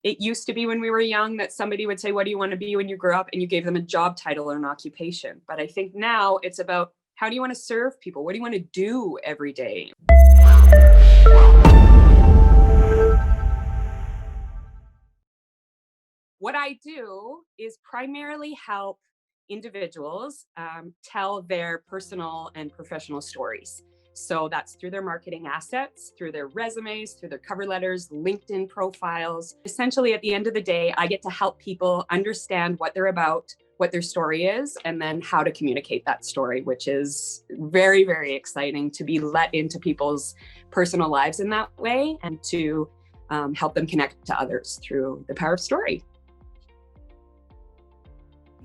It used to be when we were young that somebody would say, what do you want to be when you grow up? And you gave them a job title or an occupation. But I think now it's about, how do you want to serve people? What do you want to do every day? What I do is primarily help individuals tell their personal and professional stories. So that's through their marketing assets, through their resumes, through their cover letters, LinkedIn profiles. Essentially, at the end of the day, I get to help people understand what they're about, what their story is, and then how to communicate that story, which is very, very exciting to be let into people's personal lives in that way and to help them connect to others through the power of story.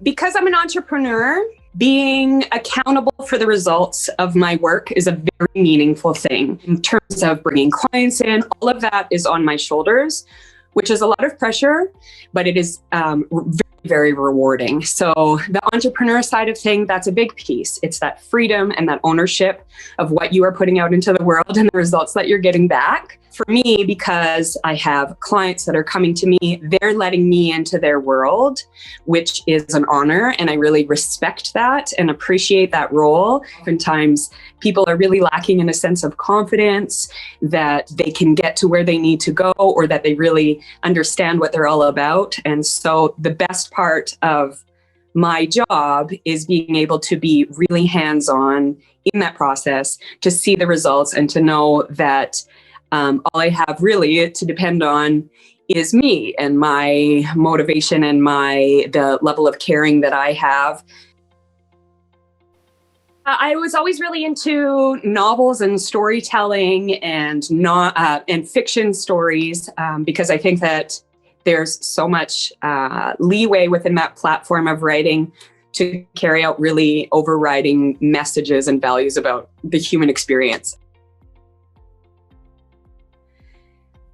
Because I'm an entrepreneur, being accountable for the results of my work is a very meaningful thing. In terms of bringing clients in, all of that is on my shoulders, which is a lot of pressure, but it is very, very rewarding. So the entrepreneur side of things, that's a big piece. It's that freedom and that ownership of what you are putting out into the world and the results that you're getting back. For me, because I have clients that are coming to me, they're letting me into their world, which is an honor. And I really respect that and appreciate that role. Oftentimes, people are really lacking in a sense of confidence that they can get to where they need to go or that they really understand what they're all about. And so the best part of my job is being able to be really hands-on in that process, to see the results and to know that all I have really to depend on is me and my motivation and the level of caring that I have. I was always really into novels and storytelling and fiction stories because I think that there's so much leeway within that platform of writing to carry out really overriding messages and values about the human experience.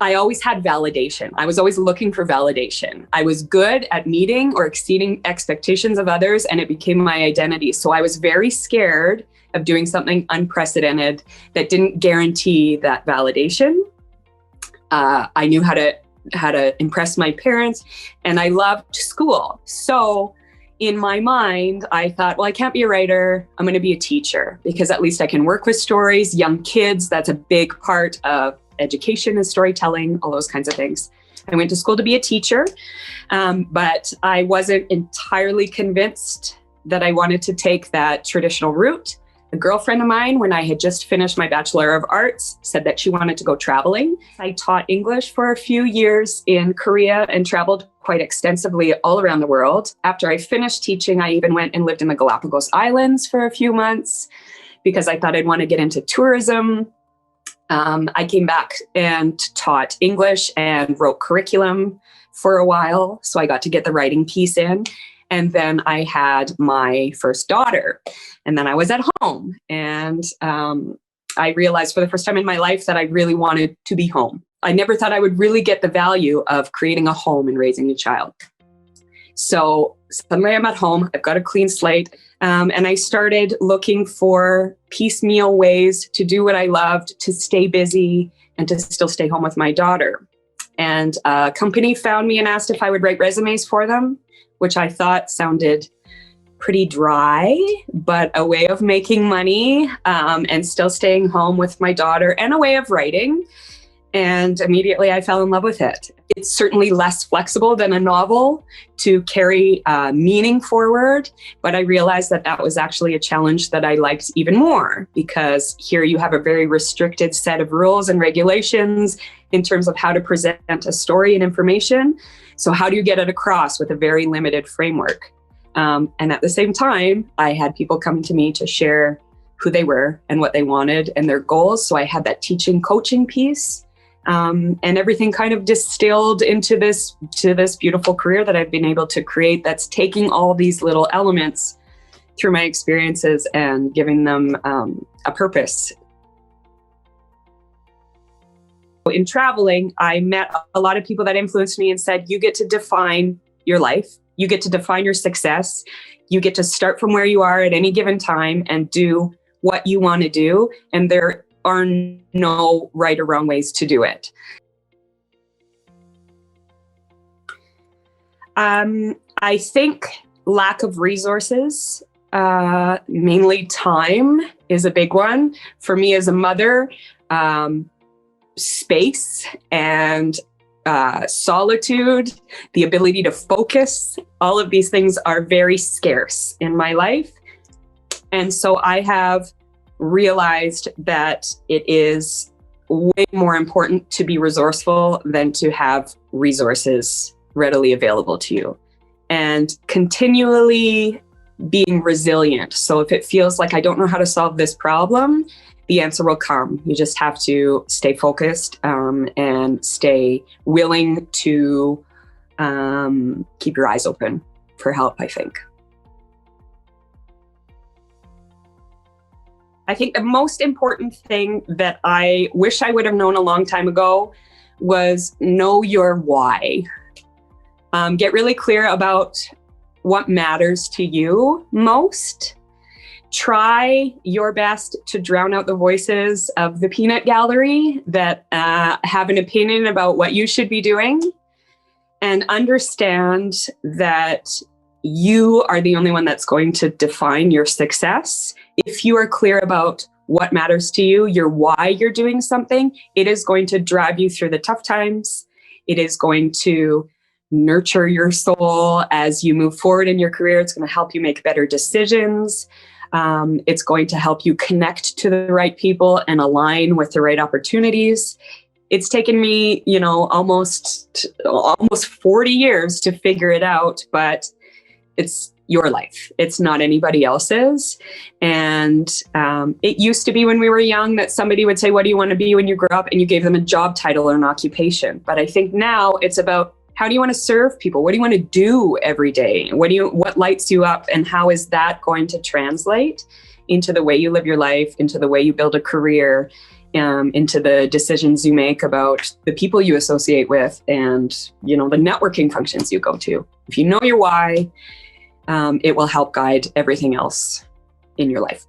I always had validation. I was always looking for validation. I was good at meeting or exceeding expectations of others, and it became my identity. So I was very scared of doing something unprecedented that didn't guarantee that validation. I knew how to impress my parents, and I loved school. So in my mind, I thought, well, I can't be a writer. I'm going to be a teacher because at least I can work with stories, young kids. That's a big part of education and storytelling, all those kinds of things. I went to school to be a teacher, but I wasn't entirely convinced that I wanted to take that traditional route. A girlfriend of mine, when I had just finished my Bachelor of Arts, said that she wanted to go traveling. I taught English for a few years in Korea and traveled quite extensively all around the world. After I finished teaching, I even went and lived in the Galapagos Islands for a few months because I thought I'd want to get into tourism. I came back and taught English and wrote curriculum for a while. So I got to get the writing piece in. And then I had my first daughter. And then I was at home. And I realized for the first time in my life that I really wanted to be home. I never thought I would really get the value of creating a home and raising a child. So suddenly I'm at home. I've got a clean slate. And I started looking for piecemeal ways to do what I loved, to stay busy, and to still stay home with my daughter. And a company found me and asked if I would write resumes for them, which I thought sounded pretty dry, but a way of making money and still staying home with my daughter and a way of writing. And immediately I fell in love with it. It's certainly less flexible than a novel to carry meaning forward, but I realized that that was actually a challenge that I liked even more because here you have a very restricted set of rules and regulations in terms of how to present a story and information. So how do you get it across with a very limited framework? And at the same time, I had people coming to me to share who they were and what they wanted and their goals. So I had that teaching coaching piece. And everything kind of distilled into this beautiful career that I've been able to create that's taking all these little elements through my experiences and giving them a purpose. In traveling, I met a lot of people that influenced me and said, you get to define your life. You get to define your success. You get to start from where you are at any given time and do what you want to do. And there are no right or wrong ways to do it. I think lack of resources, mainly time, is a big one. For me as a mother, space and solitude, the ability to focus, all of these things are very scarce in my life. And so I have realized that it is way more important to be resourceful than to have resources readily available to you, and continually being resilient. So if it feels like I don't know how to solve this problem, the answer will come. You just have to stay focused and stay willing to keep your eyes open for help, I think. I think the most important thing that I wish I would have known a long time ago was know your why. Get really clear about what matters to you most. Try your best to drown out the voices of the peanut gallery that have an opinion about what you should be doing, and understand that you are the only one that's going to define your success. If you are clear about what matters to you, your why you're doing something, it is going to drive you through the tough times. It is going to nurture your soul as you move forward in your career. It's going to help you make better decisions. It's going to help you connect to the right people and align with the right opportunities. It's taken me, almost 40 years to figure it out, but it's your life. It's not anybody else's. And it used to be when we were young that somebody would say, what do you want to be when you grow up? And you gave them a job title or an occupation. But I think now it's about, how do you want to serve people? What do you want to do every day? What lights you up? And how is that going to translate into the way you live your life, into the way you build a career, into the decisions you make about the people you associate with, and, the networking functions you go to? If you know your why, it will help guide everything else in your life.